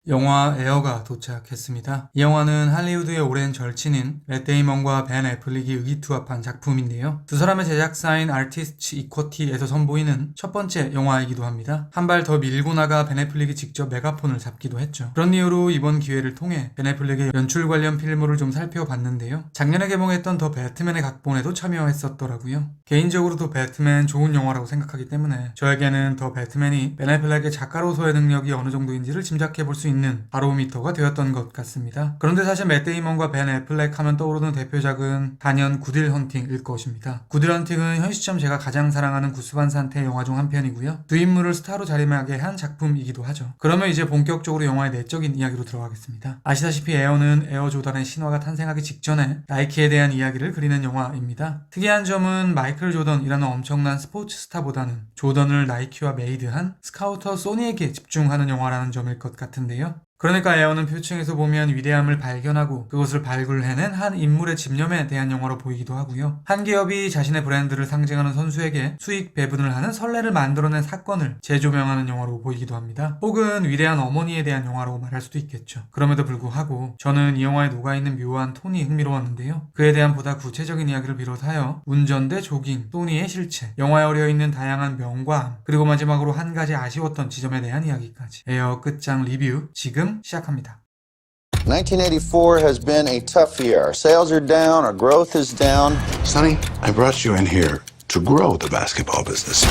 영화 에어가 도착했습니다. 이 영화는 할리우드의 오랜 절친인 맷 데이먼과 벤 애플릭이 의기투합한 작품인데요. 두 사람의 제작사인 아티스트 이쿼티에서 선보이는 첫 번째 영화이기도 합니다. 한 발 더 밀고 나가 벤 애플릭이 직접 메가폰을 잡기도 했죠. 그런 이유로 이번 기회를 통해 벤 애플릭의 연출 관련 필모를 좀 살펴봤는데요. 작년에 개봉했던 더 배트맨의 각본에도 참여했었더라고요. 개인적으로 더 배트맨 좋은 영화라고 생각하기 때문에 저에게는 더 배트맨이 벤 애플릭의 작가로서의 능력이 어느 정도인지를 짐작해볼 수 있는 바로미터가 되었던 것 같습니다. 그런데 사실 맷 데이먼과 벤 애플렉 하면 떠오르는 대표작은 단연 굿윌 헌팅일 것입니다. 굿윌 헌팅은 현 시점 제가 가장 사랑하는 구스 반 산트의 영화 중 한 편이고요. 두 인물을 스타로 자리매게 한 작품이기도 하죠. 그러면 이제 본격적으로 영화의 내적인 이야기로 들어가겠습니다. 아시다시피 에어는 에어 조던의 신화가 탄생하기 직전에 나이키에 대한 이야기를 그리는 영화입니다. 특이한 점은 마이클 조던이라는 엄청난 스포츠 스타보다는 조던을 나이키와 메이드한 스카우터 소니에게 집중하는 영화라는 점일 것 같은데요. 그러니까 에어는 표층에서 보면 위대함을 발견하고 그것을 발굴해낸 한 인물의 집념에 대한 영화로 보이기도 하고요. 한 기업이 자신의 브랜드를 상징하는 선수에게 수익 배분을 하는 선례를 만들어낸 사건을 재조명하는 영화로 보이기도 합니다. 혹은 위대한 어머니에 대한 영화로 말할 수도 있겠죠. 그럼에도 불구하고 저는 이 영화에 녹아있는 묘한 톤이 흥미로웠는데요. 그에 대한 보다 구체적인 이야기를 비롯하여 운전 대 조깅, 소니의 실체, 영화에 어려있는 다양한 명과 암, 그리고 마지막으로 한 가지 아쉬웠던 지점에 대한 이야기까지 에어 끝장 리뷰 지금 시작합니다. 1984 has been a tough year. Our sales are down, our growth is down. Sonny, I brought you in here to grow the basketball business.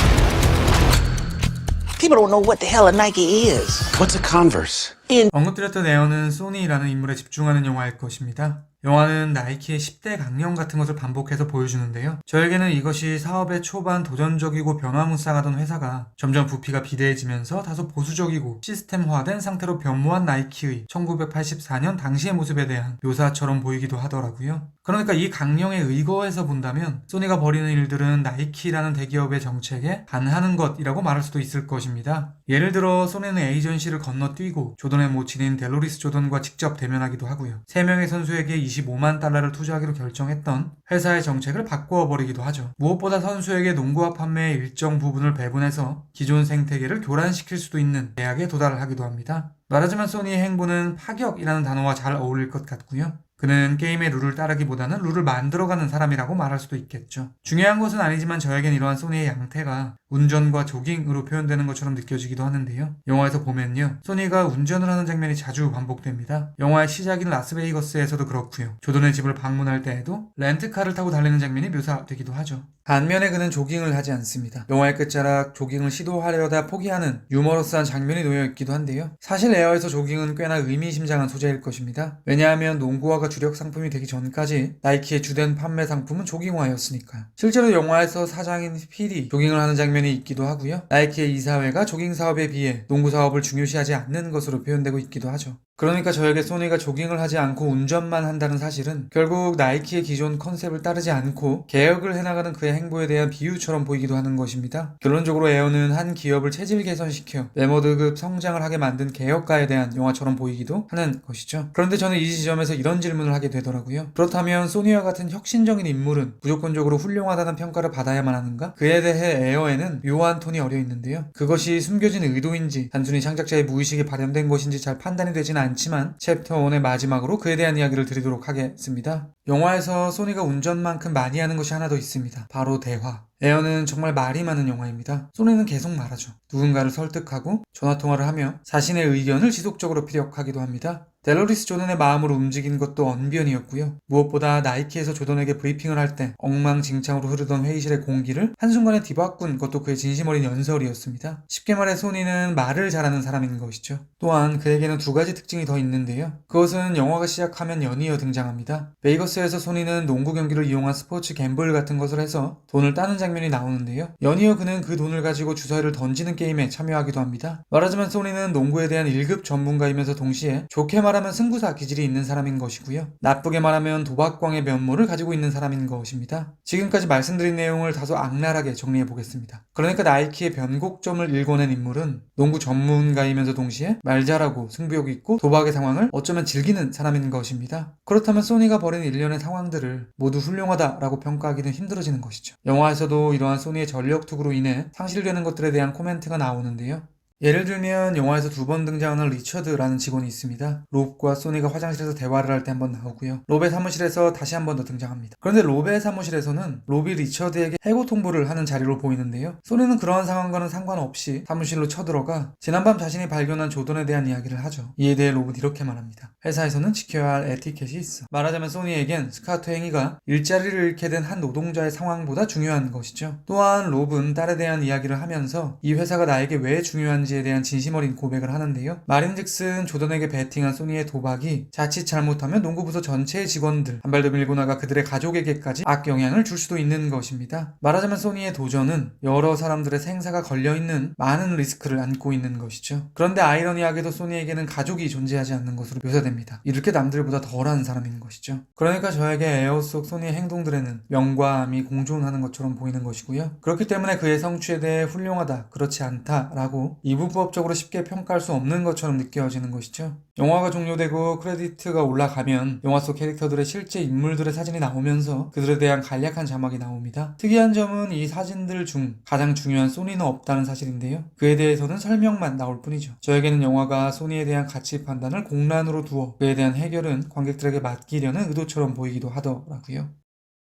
People don't know what the hell a Nike is. What's a Converse? 언급드렸던 에어는 소니라는 인물에 집중하는 영화일 것입니다. 영화는 나이키의 10대 강령 같은 것을 반복해서 보여주는데요. 저에게는 이것이 사업의 초반 도전적이고 변화무쌍하던 회사가 점점 부피가 비대해지면서 다소 보수적이고 시스템화된 상태로 변모한 나이키의 1984년 당시의 모습에 대한 묘사처럼 보이기도 하더라고요. 그러니까 이 강령에 의거해서 본다면 소니가 벌이는 일들은 나이키라는 대기업의 정책에 반하는 것이라고 말할 수도 있을 것입니다. 예를 들어 소니는 에이전시를 건너뛰고 조던의 모친인 델로리스 조던과 직접 대면하기도 하고요. 3명의 선수에게 25만 달러를 투자하기로 결정했던 회사의 정책을 바꾸어 버리기도 하죠. 무엇보다 선수에게 농구화 판매의 일정 부분을 배분해서 기존 생태계를 교란시킬 수도 있는 계약에 도달하기도 합니다. 말하자면 소니의 행보는 파격이라는 단어와 잘 어울릴 것 같고요. 그는 게임의 룰을 따르기보다는 룰을 만들어가는 사람이라고 말할 수도 있겠죠. 중요한 것은 아니지만 저에겐 이러한 소니의 양태가 운전과 조깅으로 표현되는 것처럼 느껴지기도 하는데요. 영화에서 보면요. 소니가 운전을 하는 장면이 자주 반복됩니다. 영화의 시작인 라스베이거스에서도 그렇고요. 조던의 집을 방문할 때에도 렌트카를 타고 달리는 장면이 묘사되기도 하죠. 반면에 그는 조깅을 하지 않습니다. 영화의 끝자락 조깅을 시도하려다 포기하는 유머러스한 장면이 놓여있기도 한데요. 사실 에어에서 조깅은 꽤나 의미심장한 소재일 것입니다. 왜냐하면 농구화가 주력 상품이 되기 전까지 나이키의 주된 판매 상품은 조깅화였으니까요. 실제로 영화에서 사장인 필이 조깅을 하는 장면이 있기도 하고요. 나이키의 이사회가 조깅 사업에 비해 농구 사업을 중요시하지 않는 것으로 표현되고 있기도 하죠. 그러니까 저에게 소니가 조깅을 하지 않고 운전만 한다는 사실은 결국 나이키의 기존 컨셉을 따르지 않고 개혁을 해나가는 그의 행보에 대한 비유처럼 보이기도 하는 것입니다. 결론적으로 에어는 한 기업을 체질 개선시켜 레머드급 성장을 하게 만든 개혁가에 대한 영화처럼 보이기도 하는 것이죠. 그런데 저는 이 지점에서 이런 질문을 하게 되더라고요. 그렇다면 소니와 같은 혁신적인 인물은 무조건적으로 훌륭하다는 평가를 받아야만 하는가? 그에 대해 에어에는 묘한 톤이 어려 있는데요. 그것이 숨겨진 의도인지 단순히 창작자의 무의식이 발현된 것인지 잘 판단이 되지는 않지만 챕터 1의 마지막으로 그에 대한 이야기를 드리도록 하겠습니다. 영화에서 소니가 운전만큼 많이 하는 것이 하나 더 있습니다. 바로 대화. 에어는 정말 말이 많은 영화입니다. 소니는 계속 말하죠. 누군가를 설득하고 전화통화를 하며 자신의 의견을 지속적으로 피력하기도 합니다. 델로리스 조던의 마음을 움직인 것도 언변이었고요. 무엇보다 나이키에서 조던에게 브리핑을 할 때 엉망진창으로 흐르던 회의실의 공기를 한순간에 뒤바꾼 것도 그의 진심 어린 연설이었습니다. 쉽게 말해 소니는 말을 잘하는 사람인 것이죠. 또한 그에게는 두 가지 특징이 더 있는데요. 그것은 영화가 시작하면 연이어 등장합니다. 베이거스에서 소니는 농구 경기를 이용한 스포츠 갬블 같은 것을 해서 돈을 따는 장면이 나오는데요. 연이어 그는 그 돈을 가지고 주사위를 던지는 게임에 참여하기도 합니다. 말하자면 소니는 농구에 대한 1급 전문가이면서 동시에 좋게 말하면 승부사 기질이 있는 사람인 것이고요. 나쁘게 말하면 도박광의 면모를 가지고 있는 사람인 것입니다. 지금까지 말씀드린 내용을 다소 악랄하게 정리해보겠습니다. 그러니까 나이키의 변곡점을 일궈낸 인물은 농구 전문가이면서 동시에 말 잘하고 승부욕 있고 도박의 상황을 어쩌면 즐기는 사람인 것입니다. 그렇다면 소니가 벌인 일련의 상황들을 모두 훌륭하다라고 평가하기는 힘들어지는 것이죠. 영화에서도 이러한 소니의 전력 투구로 인해 상실되는 것들에 대한 코멘트가 나오는데요. 예를 들면 영화에서 2번 등장하는 리처드라는 직원이 있습니다. 롭과 소니가 화장실에서 대화를 할 때 한번 나오고요. 롭의 사무실에서 다시 한 번 더 등장합니다. 그런데 롭의 사무실에서는 롭이 리처드에게 해고 통보를 하는 자리로 보이는데요. 소니는 그러한 상황과는 상관없이 사무실로 쳐들어가 지난밤 자신이 발견한 조던에 대한 이야기를 하죠. 이에 대해 롭은 이렇게 말합니다. 회사에서는 지켜야 할 에티켓이 있어. 말하자면 소니에겐 스카우트 행위가 일자리를 잃게 된 한 노동자의 상황보다 중요한 것이죠. 또한 롭은 딸에 대한 이야기를 하면서 이 회사가 나에게 왜 중요한지에 대한 진심 어린 고백을 하는데요. 말인즉슨 조던에게 베팅한 소니의 도박이 자칫 잘못하면 농구부서 전체의 직원들 한 발 더 밀고 나가 그들의 가족에게까지 악영향을 줄 수도 있는 것입니다. 말하자면 소니의 도전은 여러 사람들의 생사가 걸려있는 많은 리스크를 안고 있는 것이죠. 그런데 아이러니하게도 소니에게는 가족이 존재하지 않는 것으로 묘사됩니다. 이렇게 남들보다 덜한 사람인 것이죠. 그러니까 저에게 에어 속 소니의 행동들에는 명과 암이 공존하는 것처럼 보이는 것이고요. 그렇기 때문에 그의 성취에 대해 훌륭하다, 그렇지 않다 라고 이분법적으로 쉽게 평가할 수 없는 것처럼 느껴지는 것이죠. 영화가 종료되고 크레디트가 올라가면 영화 속 캐릭터들의 실제 인물들의 사진이 나오면서 그들에 대한 간략한 자막이 나옵니다. 특이한 점은 이 사진들 중 가장 중요한 소니는 없다는 사실인데요. 그에 대해서는 설명만 나올 뿐이죠. 저에게는 영화가 소니에 대한 가치 판단을 공란으로 두어 그에 대한 해결은 관객들에게 맡기려는 의도처럼 보이기도 하더라고요.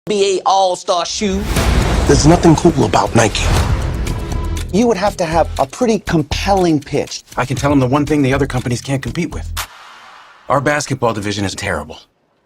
NBA All-Star shoe. There's nothing cool about Nike. You would have to have a pretty compelling pitch. I can tell them the one thing the other companies can't compete with. Our basketball division is terrible.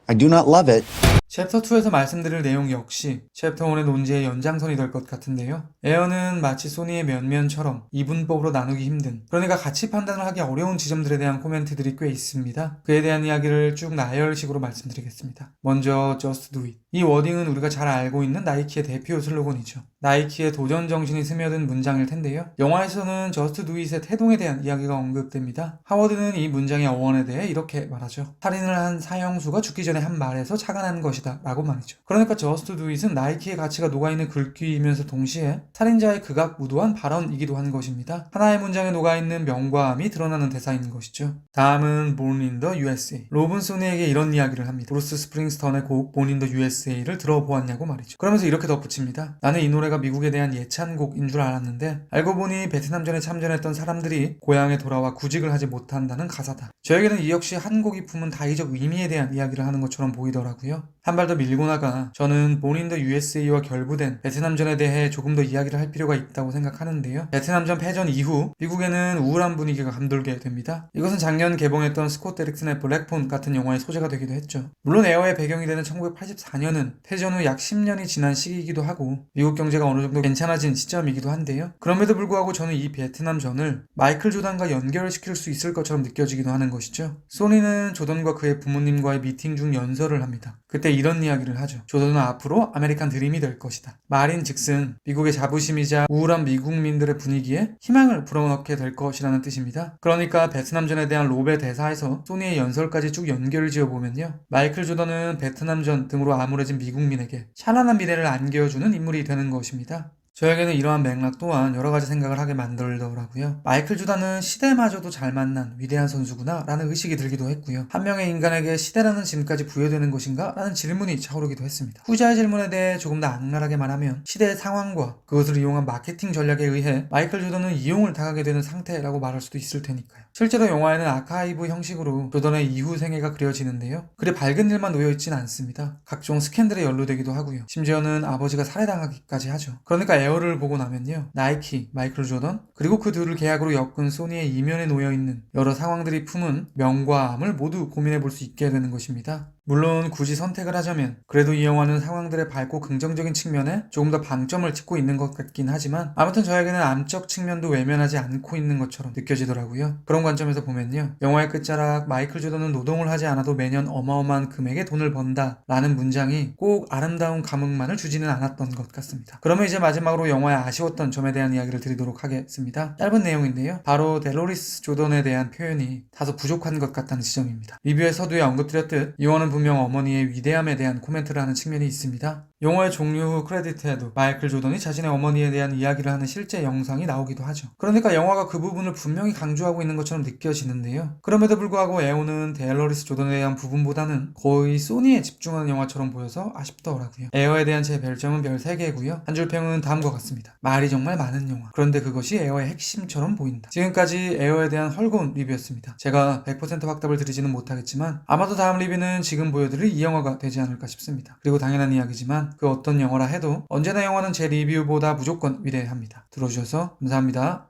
I do not love it. 챕터 2에서 말씀드릴 내용 역시 챕터 1의 논지의 연장선이 될 것 같은데요. 에어는 마치 소니의 면면처럼 이분법으로 나누기 힘든, 그러니까 가치 판단을 하기 어려운 지점들에 대한 코멘트들이 꽤 있습니다. 그에 대한 이야기를 쭉 나열식으로 말씀드리겠습니다. 먼저 Just Do It. 이 워딩은 우리가 잘 알고 있는 나이키의 대표 슬로건이죠. 나이키의 도전 정신이 스며든 문장일 텐데요. 영화에서는 Just Do It의 태동에 대한 이야기가 언급됩니다. 하워드는 이 문장의 어원에 대해 이렇게 말하죠. 살인을 한 사형수가 죽기 전에 한 말에서 착안한 것이다 라고 말이죠. 그러니까 Just Do It은 나이키의 가치가 녹아있는 글귀이면서 동시에 살인자의 극악무도한 발언이기도 한 것입니다. 하나의 문장에 녹아있는 명과 암이 드러나는 대사인 것이죠. 다음은 Born in the USA. 롭은 소니에게 이런 이야기를 합니다. 브루스 스프링스턴의 곡 Born in the USA를 들어보았냐고 말이죠. 그러면서 이렇게 덧붙입니다. 나는 이 노래가 미국에 대한 예찬곡인 줄 알았는데 알고 보니 베트남전에 참전했던 사람들이 고향에 돌아와 구직을 하지 못한다는 가사다. 저에게는 이 역시 한 곡이 품은 다의적 의미에 대한 이야기를 하는 것처럼 보이더라고요. 한 발 더 밀고 나가 저는 Born in the USA와 결부된 베트남전에 대해 조금 더 이야기를 할 필요가 있다고 생각하는데요. 베트남전 패전 이후 미국에는 우울한 분위기가 감돌게 됩니다. 이것은 작년 개봉했던 스콧 데릭슨의 블랙폰 같은 영화의 소재가 되기도 했죠. 물론 에어의 배경이 되는 1984년은 패전 후 약 10년이 지난 시기이기도 하고 미국 경제가 어느 정도 괜찮아진 시점이기도 한데요. 그럼에도 불구하고 저는 이 베트남전을 마이클 조던과 연결시킬 수 있을 것처럼 느껴지기도 하는 것이죠. 소니는 조던과 그의 부모님과의 미팅 중 연설을 합니다. 그때 이런 이야기를 하죠. 조던은 앞으로 아메리칸 드림이 될 것이다. 말인즉슨 미국의 자부심이자 우울한 미국민들의 분위기에 희망을 불어넣게 될 것이라는 뜻입니다. 그러니까 베트남전에 대한 롭의 대사에서 소니의 연설까지 쭉 연결을 지어보면요. 마이클 조던은 베트남전 등으로 암울해진 미국민에게 찬란한 미래를 안겨주는 인물이 되는 것입니다. 저에게는 이러한 맥락 또한 여러 가지 생각을 하게 만들더라고요. 마이클 조던은 시대마저도 잘 만난 위대한 선수구나 라는 의식이 들기도 했고요. 한 명의 인간에게 시대라는 짐까지 부여되는 것인가? 라는 질문이 차오르기도 했습니다. 후자의 질문에 대해 조금 더 악랄하게 말하면 시대의 상황과 그것을 이용한 마케팅 전략에 의해 마이클 조던은 이용을 당하게 되는 상태라고 말할 수도 있을 테니까요. 실제로 영화에는 아카이브 형식으로 조던의 이후 생애가 그려지는데요. 그리 밝은 일만 놓여있진 않습니다. 각종 스캔들에 연루되기도 하고요. 심지어는 아버지가 살해당하기까지 하죠. 그러니까 에어를 보고 나면요. 나이키, 마이클 조던, 그리고 그 둘을 계약으로 엮은 소니의 이면에 놓여있는 여러 상황들이 품은 명과 암을 모두 고민해볼 수 있게 되는 것입니다. 물론 굳이 선택을 하자면 그래도 이 영화는 상황들의 밝고 긍정적인 측면에 조금 더 방점을 찍고 있는 것 같긴 하지만 아무튼 저에게는 암적 측면도 외면하지 않고 있는 것처럼 느껴지더라고요. 그런 관점에서 보면요. 영화의 끝자락 마이클 조던은 노동을 하지 않아도 매년 어마어마한 금액의 돈을 번다 라는 문장이 꼭 아름다운 감흥만을 주지는 않았던 것 같습니다. 그러면 이제 마지막으로 영화에 아쉬웠던 점에 대한 이야기를 드리도록 하겠습니다. 짧은 내용인데요. 바로 델로리스 조던에 대한 표현이 다소 부족한 것 같다는 지점입니다. 리뷰의 서두에 언급드렸듯 이 영화는 부명 어머니의 위대함에 대한 코멘트를 하는 측면이 있습니다. 영화의 종료 후 크레디트에도 마이클 조던이 자신의 어머니에 대한 이야기를 하는 실제 영상이 나오기도 하죠. 그러니까 영화가 그 부분을 분명히 강조하고 있는 것처럼 느껴지는데요. 그럼에도 불구하고 에어는 델러리스 조던에 대한 부분보다는 거의 소니에 집중하는 영화처럼 보여서 아쉽더라고요. 에어에 대한 제 별점은 별 3개고요. 한 줄 평은 다음과 같습니다. 말이 정말 많은 영화. 그런데 그것이 에어의 핵심처럼 보인다. 지금까지 에어에 대한 헐거운 리뷰였습니다. 제가 100% 확답을 드리지는 못하겠지만 아마도 다음 리뷰는 지금 보여드릴 이 영화가 되지 않을까 싶습니다. 그리고 당연한 이야기지만 그 어떤 영화라 해도 언제나 영화는 제 리뷰보다 무조건 위대합니다. 들어주셔서 감사합니다.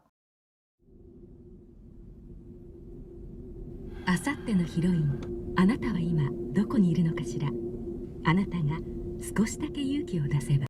あさってのヒロイン、あなたは今どこにいるのかしら。あなたが少しだけ勇気を出せば